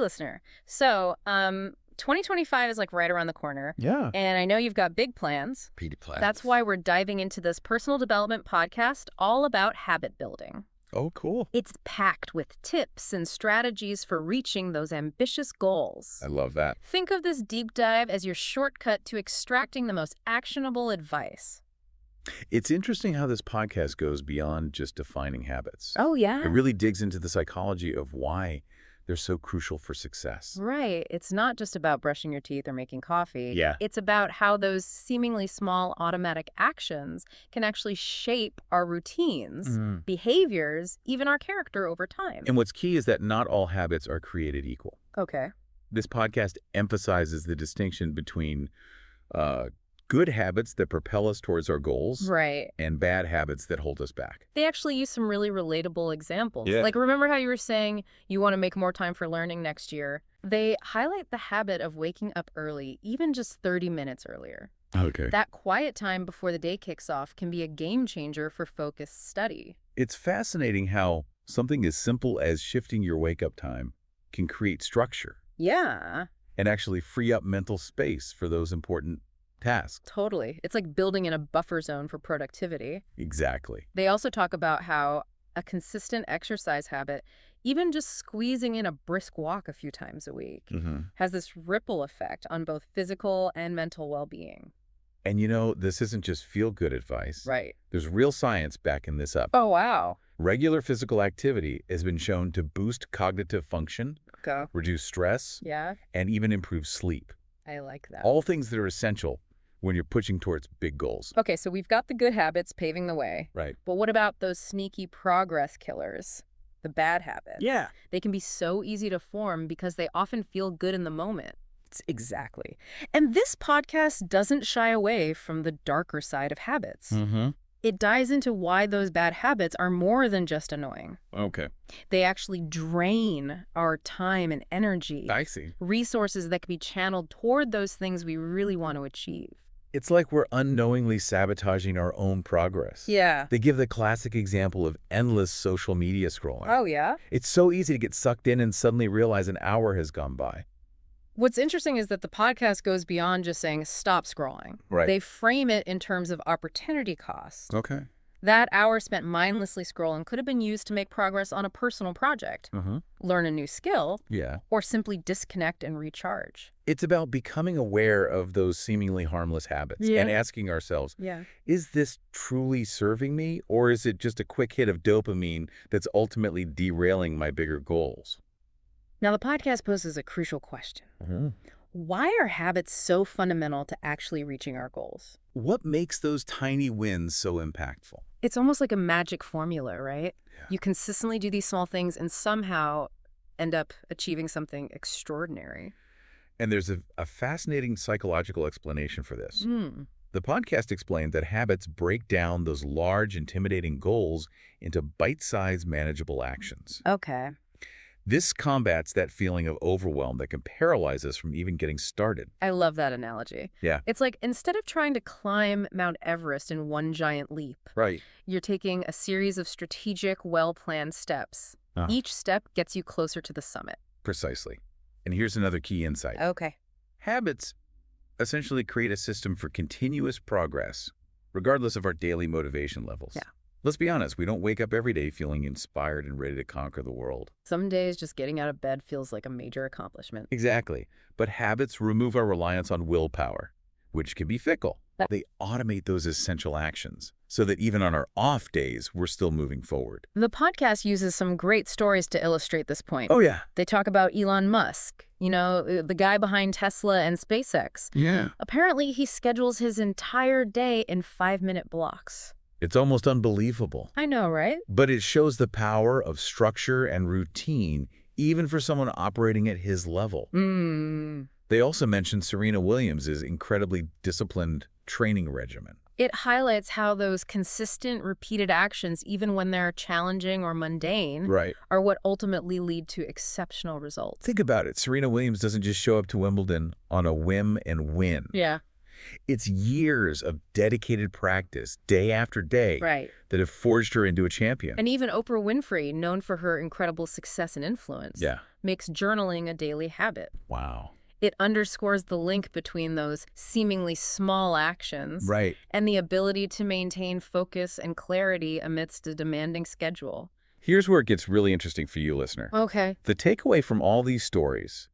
listener. So, 2025 is like right around the corner. Yeah. And I know you've got big plans. Petey plans. That's why we're diving into this personal development podcast all about habit building. Oh, cool. It's packed with tips and strategies for reaching those ambitious goals. I love that. Think of this deep dive as your shortcut to extracting the most actionable advice. It's interesting how this podcast goes beyond just defining habits. Oh, yeah. It really digs into the psychology of why they're so crucial for success. Right. It's not just about brushing your teeth or making coffee. Yeah. It's about how those seemingly small automatic actions can actually shape our routines, behaviors, even our character over time. And what's key is that not all habits are created equal. Okay. This podcast emphasizes the distinction between good habits that propel us towards our goals Right. and bad habits that hold us back. They actually use some really relatable examples. Yeah. Like, remember how you were saying you want to make more time for learning next year? They highlight the habit of waking up early, even just 30 minutes earlier. Okay. That quiet time before the day kicks off can be a game changer for focused study. It's fascinating how something as simple as shifting your wake-up time can create structure Yeah, and actually free up mental space for those important tasks. totally. It's like building in a buffer zone for productivity. Exactly. They also talk about how a consistent exercise habit, even just squeezing in a brisk walk a few times a week, has this ripple effect on both physical and mental well-being. And you know, this isn't just feel-good advice. Right. There's real science backing this up. Oh, wow. Regular physical activity has been shown to boost cognitive function, Go. reduce stress, Yeah, and even improve sleep. I like that. All things that are essential when you're pushing towards big goals. Okay, so we've got the good habits paving the way. Right. But what about those sneaky progress killers? The bad habits. Yeah. They can be so easy to form because they often feel good in the moment. Exactly. And this podcast doesn't shy away from the darker side of habits. It dives into why those bad habits are more than just annoying. Okay. They actually drain our time and energy, I see. resources that can be channeled toward those things we really want to achieve. It's like we're unknowingly sabotaging our own progress. Yeah. They give the classic example of endless social media scrolling. Oh, yeah? It's so easy to get sucked in and suddenly realize an hour has gone by. What's interesting is that the podcast goes beyond just saying stop scrolling. Right. They frame it in terms of opportunity cost. Okay. That hour spent mindlessly scrolling could have been used to make progress on a personal project, learn a new skill, Yeah. or simply disconnect and recharge. It's about becoming aware of those seemingly harmless habits and asking ourselves, is this truly serving me, or is it just a quick hit of dopamine that's ultimately derailing my bigger goals? Now, the podcast poses a crucial question. Why are habits so fundamental to actually reaching our goals? What makes those tiny wins so impactful? It's almost like a magic formula, right? Yeah. You consistently do these small things and somehow end up achieving something extraordinary. And there's a fascinating psychological explanation for this. The podcast explained that habits break down those large, intimidating goals into bite-sized, manageable actions. Okay. This combats that feeling of overwhelm that can paralyze us from even getting started. I love that analogy. Yeah. It's like instead of trying to climb Mount Everest in one giant leap, Right. you're taking a series of strategic, well-planned steps. Each step gets you closer to the summit. Precisely. And here's another key insight. Okay. Habits essentially create a system for continuous progress, regardless of our daily motivation levels. Yeah. Let's be honest, we don't wake up every day feeling inspired and ready to conquer the world. Some days just getting out of bed feels like a major accomplishment. Exactly. But habits remove our reliance on willpower, which can be fickle. They automate those essential actions so that even on our off days, we're still moving forward. The podcast uses some great stories to illustrate this point. Oh, yeah. They talk about Elon Musk, you know, the guy behind Tesla and SpaceX. Yeah. Apparently, he schedules his entire day in 5-minute blocks. It's almost unbelievable. I know, right? But it shows the power of structure and routine, even for someone operating at his level. They also mentioned Serena Williams' incredibly disciplined training regimen. It highlights how those consistent, repeated actions, even when they're challenging or mundane, are what ultimately lead to exceptional results. Think about it. Serena Williams doesn't just show up to Wimbledon on a whim and win. Yeah. It's years of dedicated practice, day after day, that have forged her into a champion. And even Oprah Winfrey, known for her incredible success and influence, makes journaling a daily habit. Wow. It underscores the link between those seemingly small actions Right. and the ability to maintain focus and clarity amidst a demanding schedule. Here's where it gets really interesting for you, listener. Okay. The takeaway from all these stories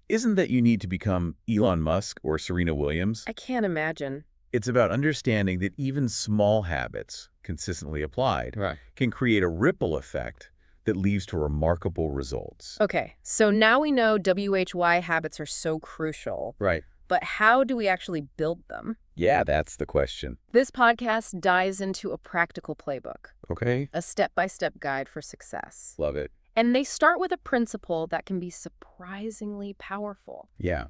isn't that you need to become Elon Musk or Serena Williams. I can't imagine. It's about understanding that even small habits, consistently applied, can create a ripple effect that leads to remarkable results. Okay, so now we know WHY habits are so crucial. Right. But how do we actually build them? Yeah, that's the question. This podcast dives into a practical playbook. Okay. A step-by-step guide for success. Love it. And they start with a principle that can be surprisingly powerful. Yeah.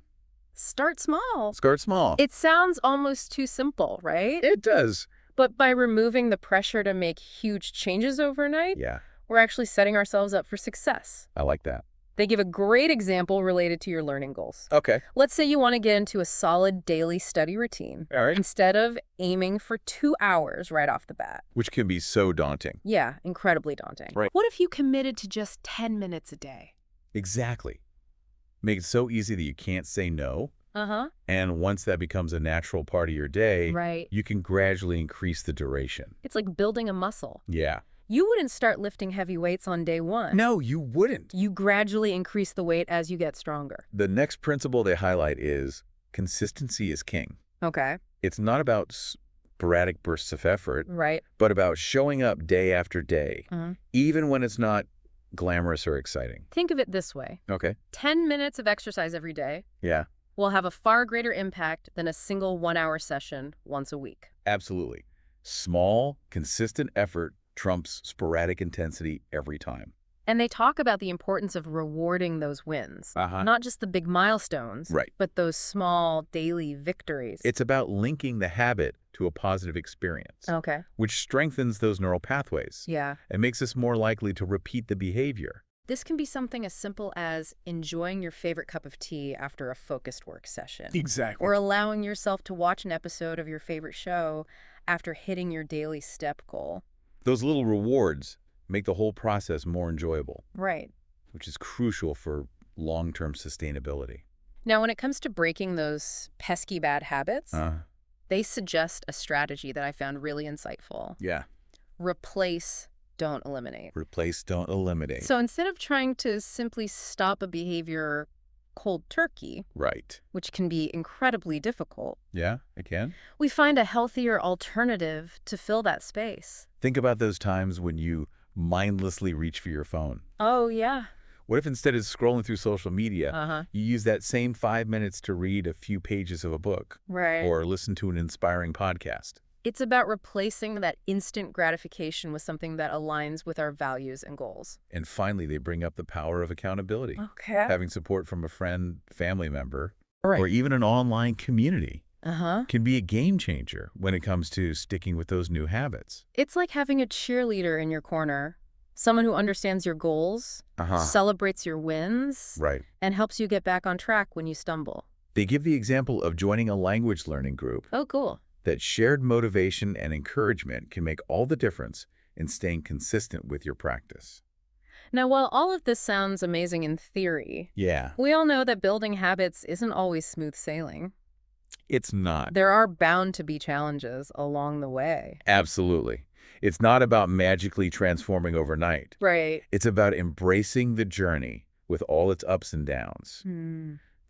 Start small. Start small. It sounds almost too simple, right? It does. But by removing the pressure to make huge changes overnight, Yeah. we're actually setting ourselves up for success. I like that. They give a great example related to your learning goals. Okay. Let's say you want to get into a solid daily study routine. All right. Instead of aiming for 2 hours right off the bat. Which can be so daunting. Yeah, incredibly daunting. Right. What if you committed to just 10 minutes a day? Exactly. Make it so easy that you can't say no. Uh-huh. And once that becomes a natural part of your day, Right. you can gradually increase the duration. It's like building a muscle. Yeah. You wouldn't start lifting heavy weights on day 1. No, you wouldn't. You gradually increase the weight as you get stronger. The next principle they highlight is consistency is king. Okay. It's not about sporadic bursts of effort, Right. but about showing up day after day, Uh-huh. even when it's not glamorous or exciting. Think of it this way. Okay. 10 minutes of exercise every day Yeah, will have a far greater impact than a single 1-hour session once a week. absolutely. Small, consistent effort trumps sporadic intensity every time. And they talk about the importance of rewarding those wins. Uh-huh. Not just the big milestones, Right. but those small daily victories. It's about linking the habit to a positive experience, Okay. which strengthens those neural pathways Yeah. and makes us more likely to repeat the behavior. This can be something as simple as enjoying your favorite cup of tea after a focused work session. Exactly. Or allowing yourself to watch an episode of your favorite show after hitting your daily step goal. Those little rewards make the whole process more enjoyable, Right. which is crucial for long-term sustainability. Now, when it comes to breaking those pesky bad habits, Uh, they suggest a strategy that I found really insightful. yeah. Replace, don't eliminate. Replace, don't eliminate. So instead of trying to simply stop a behavior cold turkey, Right. which can be incredibly difficult, Yeah, it can. we find a healthier alternative to fill that space. Think about those times when you mindlessly reach for your phone. Oh, yeah. What if instead of scrolling through social media, Uh-huh. you use that same 5 minutes to read a few pages of a book Right. or listen to an inspiring podcast? It's about replacing that instant gratification with something that aligns with our values and goals. And finally, they bring up the power of accountability. Okay. Having support from a friend, family member, Right. or even an online community Uh-huh. can be a game changer when it comes to sticking with those new habits. It's like having a cheerleader in your corner, someone who understands your goals, celebrates your wins, Right. and helps you get back on track when you stumble. They give the example of joining a language learning group. Oh, cool. That shared motivation and encouragement can make all the difference in staying consistent with your practice. Now, while all of this sounds amazing in theory, Yeah. we all know that building habits isn't always smooth sailing. It's not. There are bound to be challenges along the way. Absolutely. It's not about magically transforming overnight. Right. It's about embracing the journey with all its ups and downs.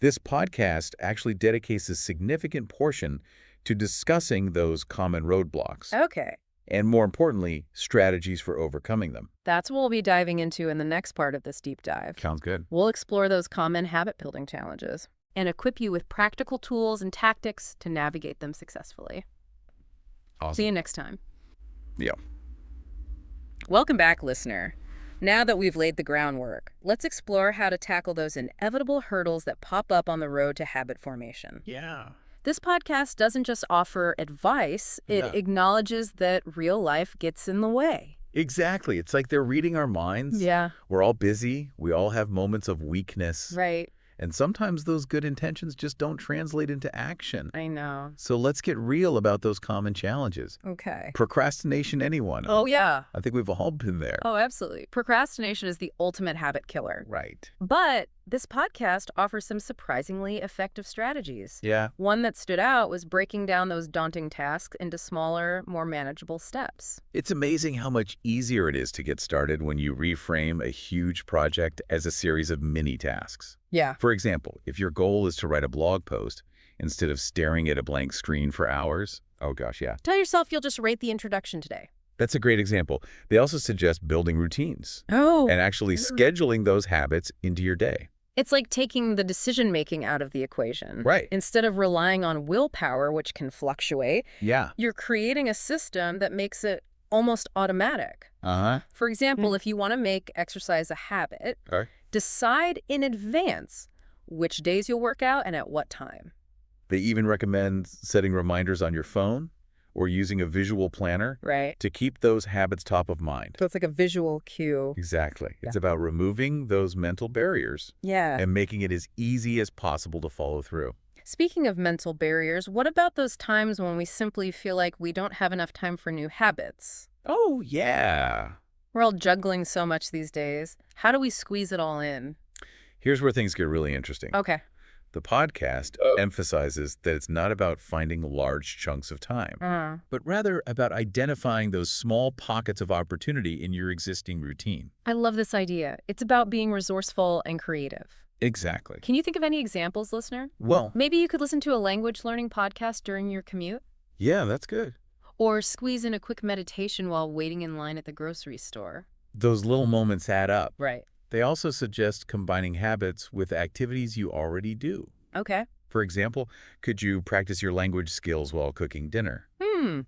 This podcast actually dedicates a significant portion to discussing those common roadblocks. Okay. And more importantly, strategies for overcoming them. That's what we'll be diving into in the next part of this deep dive. Sounds good. We'll explore those common habit-building challenges and equip you with practical tools and tactics to navigate them successfully. Awesome. See you next time. Yeah. Welcome back, listener. Now that we've laid the groundwork, let's explore how to tackle those inevitable hurdles that pop up on the road to habit formation. Yeah. This podcast doesn't just offer advice, it acknowledges that real life gets in the way. Exactly. It's like they're reading our minds. Yeah. We're all busy. We all have moments of weakness. Right. And sometimes those good intentions just don't translate into action. I know. So let's get real about those common challenges. Okay. Procrastination, anyone? Oh, yeah. I think we've all been there. Oh, absolutely. Procrastination is the ultimate habit killer. Right. But this podcast offers some surprisingly effective strategies. Yeah. One that stood out was breaking down those daunting tasks into smaller, more manageable steps. It's amazing how much easier it is to get started when you reframe a huge project as a series of mini tasks. Yeah. For example, if your goal is to write a blog post instead of staring at a blank screen for hours, oh gosh, yeah. Tell yourself you'll just write the introduction today. That's a great example. They also suggest building routines. Oh. And actually scheduling those habits into your day. It's like taking the decision-making out of the equation. Right. Instead of relying on willpower, which can fluctuate, Yeah. you're creating a system that makes it almost automatic. Uh-huh. For example, if you want to make exercise a habit, decide in advance which days you'll work out and at what time. They even recommend setting reminders on your phone or using a visual planner to keep those habits top of mind. So it's like a visual cue. Exactly. It's about removing those mental barriers and making it as easy as possible to follow through. Speaking of mental barriers, what about those times when we simply feel like we don't have enough time for new habits? Oh, yeah. We're all juggling so much these days. How do we squeeze it all in? Here's where things get really interesting. Okay. The podcast emphasizes that it's not about finding large chunks of time, but rather about identifying those small pockets of opportunity in your existing routine. I love this idea. It's about being resourceful and creative. Exactly. Can you think of any examples, listener? Well, maybe you could listen to a language learning podcast during your commute. Yeah, that's good. Or squeeze in a quick meditation while waiting in line at the grocery store. Those little moments add up. Right. They also suggest combining habits with activities you already do. Okay. For example, could you practice your language skills while cooking dinner?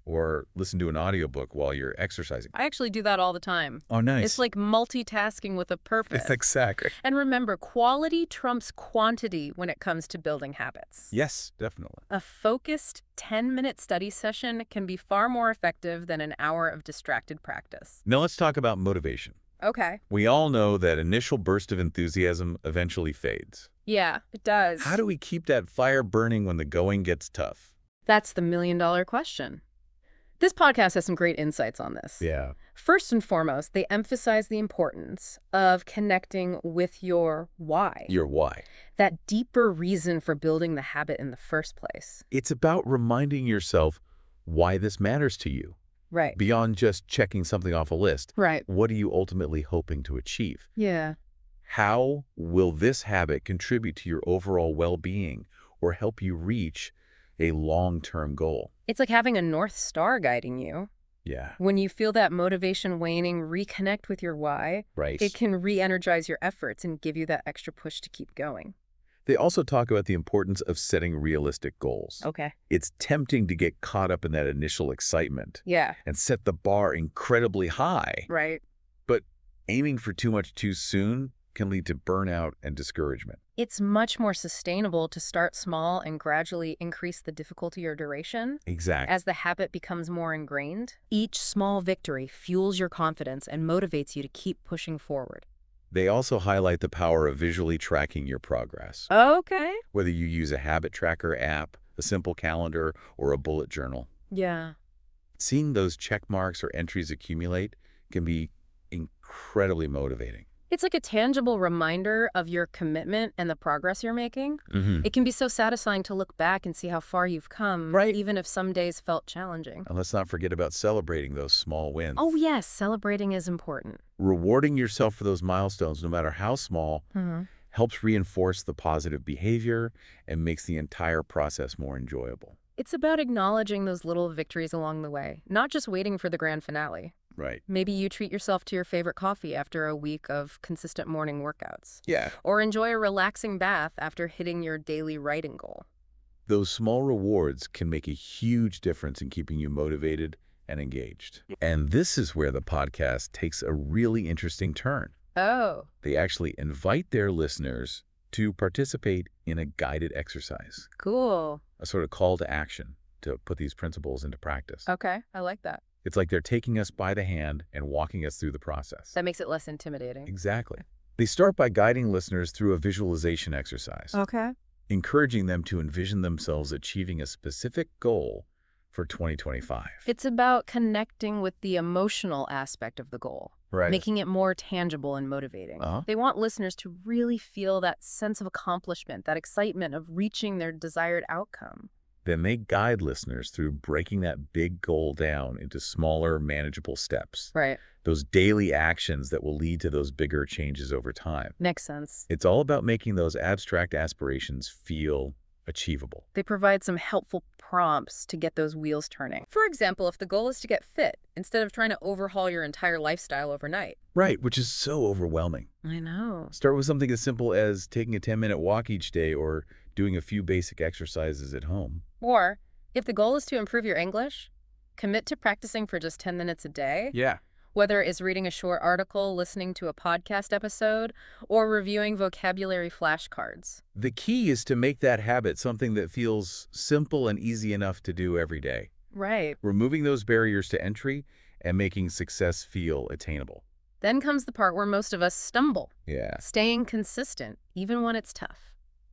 Or listen to an audiobook while you're exercising? I actually do that all the time. Oh, nice. It's like multitasking with a purpose. Exactly. And remember, quality trumps quantity when it comes to building habits. Yes, definitely. A focused 10-minute study session can be far more effective than an hour of distracted practice. Now let's talk about motivation. Okay. We all know that initial burst of enthusiasm eventually fades. Yeah, it does. How do we keep that fire burning when the going gets tough? That's the million-dollar question. This podcast has some great insights on this. Yeah. First and foremost, they emphasize the importance of connecting with your why. Your why. That deeper reason for building the habit in the first place. It's about reminding yourself why this matters to you. Right. Beyond just checking something off a list. Right. What are you ultimately hoping to achieve? Yeah. How will this habit contribute to your overall well-being or help you reach a long-term goal? It's like having a North Star guiding you. Yeah. When you feel that motivation waning, reconnect with your why. Right. It can re-energize your efforts and give you that extra push to keep going. They also talk about the importance of setting realistic goals. Okay. It's tempting to get caught up in that initial excitement. Yeah. And set the bar incredibly high. Right. But aiming for too much too soon can lead to burnout and discouragement. It's much more sustainable to start small and gradually increase the difficulty or duration. Exactly. As the habit becomes more ingrained, each small victory fuels your confidence and motivates you to keep pushing forward. They also highlight the power of visually tracking your progress. Okay. Whether you use a habit tracker app, a simple calendar, or a bullet journal. Yeah. Seeing those check marks or entries accumulate can be incredibly motivating. It's like a tangible reminder of your commitment and the progress you're making. It can be so satisfying to look back and see how far you've come, even if some days felt challenging. And let's not forget about celebrating those small wins. Oh, yes, celebrating is important. Rewarding yourself for those milestones, no matter how small, helps reinforce the positive behavior and makes the entire process more enjoyable. It's about acknowledging those little victories along the way, not just waiting for the grand finale. Right. Maybe you treat yourself to your favorite coffee after a week of consistent morning workouts. Yeah. Or enjoy a relaxing bath after hitting your daily writing goal. Those small rewards can make a huge difference in keeping you motivated and engaged. And this is where the podcast takes a really interesting turn. Oh. They actually invite their listeners to participate in a guided exercise. Cool. A sort of call to action to put these principles into practice. Okay, I like that. It's like they're taking us by the hand and walking us through the process. That makes it less intimidating. Exactly. They start by guiding listeners through a visualization exercise, Okay. encouraging them to envision themselves achieving a specific goal for 2025. It's about connecting with the emotional aspect of the goal, Right. making it more tangible and motivating. They want listeners to really feel that sense of accomplishment, that excitement of reaching their desired outcome. Then they guide listeners through breaking that big goal down into smaller, manageable steps. Right. Those daily actions that will lead to those bigger changes over time. Makes sense. It's all about making those abstract aspirations feel achievable. They provide some helpful prompts to get those wheels turning. For example, if the goal is to get fit, instead of trying to overhaul your entire lifestyle overnight. Right, which is so overwhelming. I know. Start with something as simple as taking a 10-minute walk each day or doing a few basic exercises at home. Or, if the goal is to improve your English, commit to practicing for just 10 minutes a day. Yeah. Whether it's reading a short article, listening to a podcast episode, or reviewing vocabulary flashcards. The key is to make that habit something that feels simple and easy enough to do every day. Right. Removing those barriers to entry and making success feel attainable. Then comes the part where most of us stumble. Yeah. Staying consistent, even when it's tough.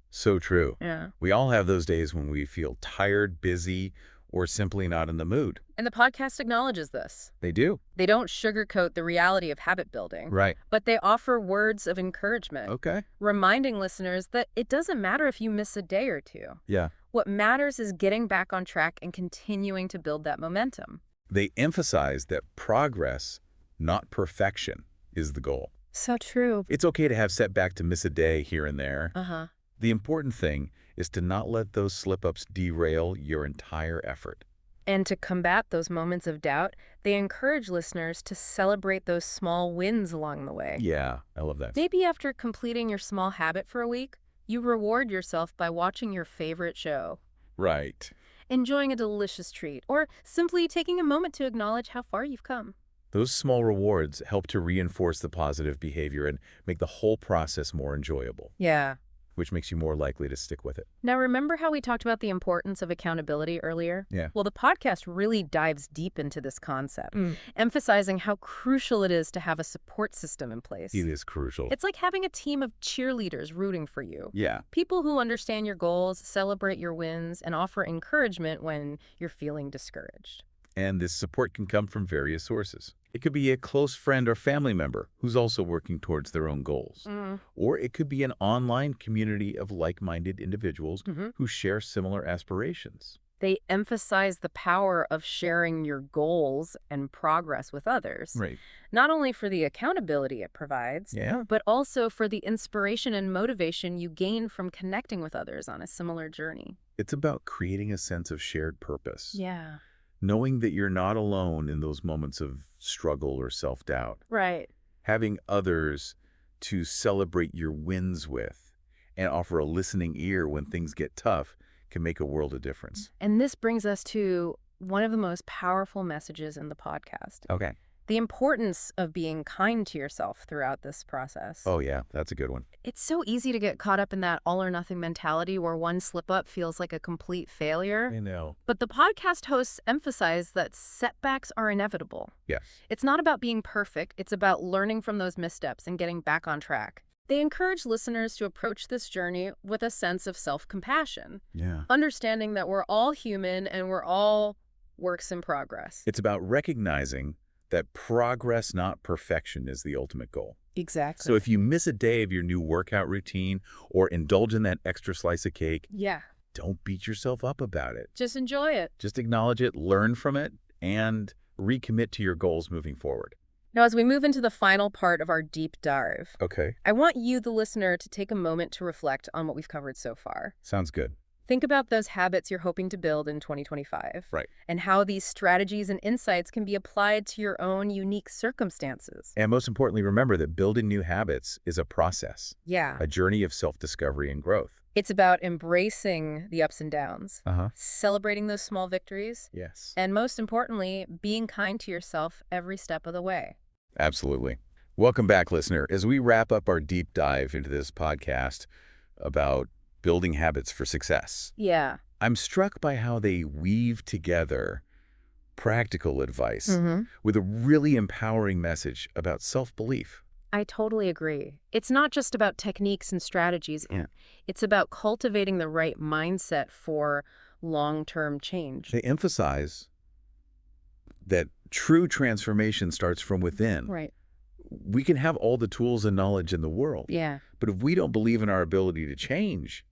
So true. Yeah. We all have those days when we feel tired, busy, or simply not in the mood. And the podcast acknowledges this. They do. They don't sugarcoat the reality of habit building. Right. But they offer words of encouragement. Okay. Reminding listeners that it doesn't matter if you miss a day or two. Yeah. What matters is getting back on track and continuing to build that momentum. They emphasize that progress, not perfection, is the goal. So true. It's okay to have setback, to miss a day here and there. Uh-huh. The important thing is to not let those slip-ups derail your entire effort. And to combat those moments of doubt, they encourage listeners to celebrate those small wins along the way. Yeah, I love that. Maybe after completing your small habit for a week, you reward yourself by watching your favorite show, Right. enjoying a delicious treat, or simply taking a moment to acknowledge how far you've come. Those small rewards help to reinforce the positive behavior and make the whole process more enjoyable, Yeah. which makes you more likely to stick with it. Now, remember how we talked about the importance of accountability earlier? Yeah. Well, the podcast really dives deep into this concept, emphasizing how crucial it is to have a support system in place. It is crucial. It's like having a team of cheerleaders rooting for you. Yeah. People who understand your goals, celebrate your wins, and offer encouragement when you're feeling discouraged. And this support can come from various sources. It could be a close friend or family member who's also working towards their own goals. Or it could be an online community of like-minded individuals who share similar aspirations. They emphasize the power of sharing your goals and progress with others, Right. not only for the accountability it provides, Yeah. but also for the inspiration and motivation you gain from connecting with others on a similar journey. It's about creating a sense of shared purpose. Yeah. Knowing that you're not alone in those moments of struggle or self-doubt. Right. Having others to celebrate your wins with and offer a listening ear when things get tough can make a world of difference. And this brings us to one of the most powerful messages in the podcast. Okay. The importance of being kind to yourself throughout this process. Oh, yeah, that's a good one. It's so easy to get caught up in that all-or-nothing mentality where one slip-up feels like a complete failure. I know. But the podcast hosts emphasize that setbacks are inevitable. Yes. It's not about being perfect. It's about learning from those missteps and getting back on track. They encourage listeners to approach this journey with a sense of self-compassion, Yeah. understanding that we're all human and we're all works in progress. It's about recognizing that progress, not perfection, is the ultimate goal. Exactly. So if you miss a day of your new workout routine or indulge in that extra slice of cake, yeah, don't beat yourself up about it. just enjoy it. Just acknowledge it, learn from it, and recommit to your goals moving forward. Now, as we move into the final part of our deep dive, Okay. I want you, the listener, to take a moment to reflect on what we've covered so far. Sounds good. Think about those habits you're hoping to build in 2025. Right. And how these strategies and insights can be applied to your own unique circumstances. And most importantly, remember that building new habits is a process, Yeah. a journey of self-discovery and growth. It's about embracing the ups and downs, Uh-huh. celebrating those small victories, Yes. and most importantly, being kind to yourself every step of the way. Absolutely. Welcome back, listener. As we wrap up our deep dive into this podcast about building habits for success, Yeah. I'm struck by how they weave together practical advice with a really empowering message about self-belief. I totally agree. It's not just about techniques and strategies. Yeah. It's about cultivating the right mindset for long-term change. They emphasize that true transformation starts from within. Right. We can have all the tools and knowledge in the world. Yeah. But if we don't believe in our ability to change,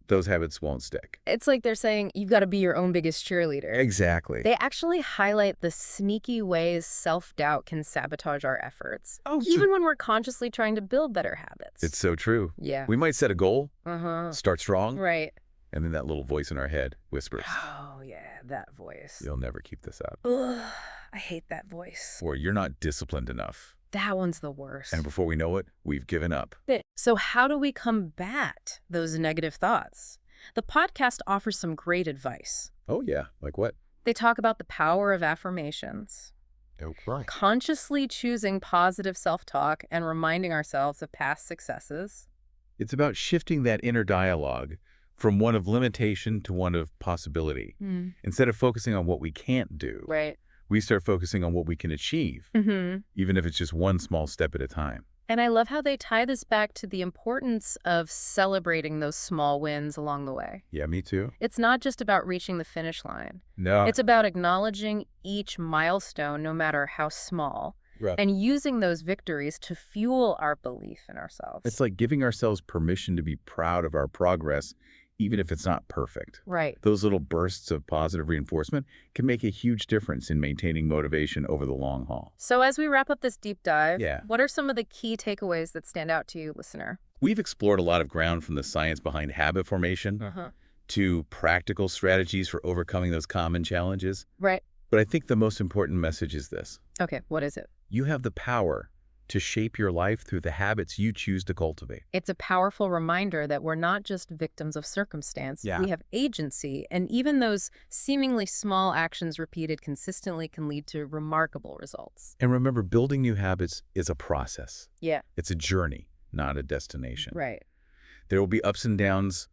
those habits won't stick. It's like they're saying you've got to be your own biggest cheerleader. Exactly. They actually highlight the sneaky ways self-doubt can sabotage our efforts, Oh, even when we're consciously trying to build better habits. It's so true. Yeah. We might set a goal, Uh-huh. start strong, Right. and then that little voice in our head whispers, Oh, yeah, that voice. you'll never keep this up. Ugh, I hate that voice. Or you're not disciplined enough. That one's the worst. And before we know it, we've given up. So how do we combat those negative thoughts? The podcast offers some great advice. Oh, yeah. Like what? They talk about the power of affirmations, Oh, right. consciously choosing positive self-talk and reminding ourselves of past successes. It's about shifting that inner dialogue from one of limitation to one of possibility. Instead of focusing on what we can't do, Right. we start focusing on what we can achieve, even if it's just one small step at a time. And I love how they tie this back to the importance of celebrating those small wins along the way. Yeah, me too. It's not just about reaching the finish line. No. It's about acknowledging each milestone, no matter how small, Right. and using those victories to fuel our belief in ourselves. It's like giving ourselves permission to be proud of our progress, even if it's not perfect. Right. Those little bursts of positive reinforcement can make a huge difference in maintaining motivation over the long haul. So as we wrap up this deep dive, Yeah. what are some of the key takeaways that stand out to you, listener? We've explored a lot of ground from the science behind habit formation to practical strategies for overcoming those common challenges. Right. But I think the most important message is this. Okay, what is it? You have the power to shape your life through the habits you choose to cultivate. It's a powerful reminder that we're not just victims of circumstance. Yeah. We have agency, and even those seemingly small actions repeated consistently can lead to remarkable results. And remember, building new habits is a process. Yeah. It's a journey, not a destination. Right. There will be ups and downs,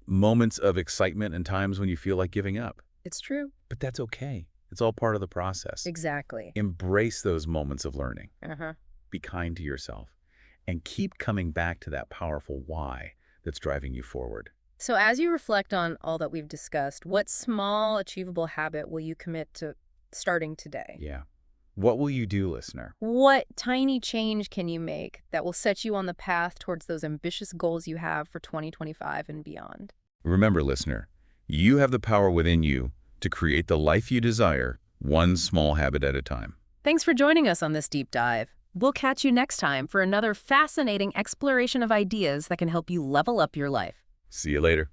moments of excitement, and times when you feel like giving up. It's true. But that's okay. It's all part of the process. Exactly. Embrace those moments of learning. Uh-huh. Be kind to yourself. And keep coming back to that powerful why that's driving you forward. So as you reflect on all that we've discussed, what small, achievable habit will you commit to starting today? Yeah. What will you do, listener? What tiny change can you make that will set you on the path towards those ambitious goals you have for 2025 and beyond? Remember, listener, you have the power within you to create the life you desire, one small habit at a time. Thanks for joining us on this deep dive. We'll catch you next time for another fascinating exploration of ideas that can help you level up your life. See you later.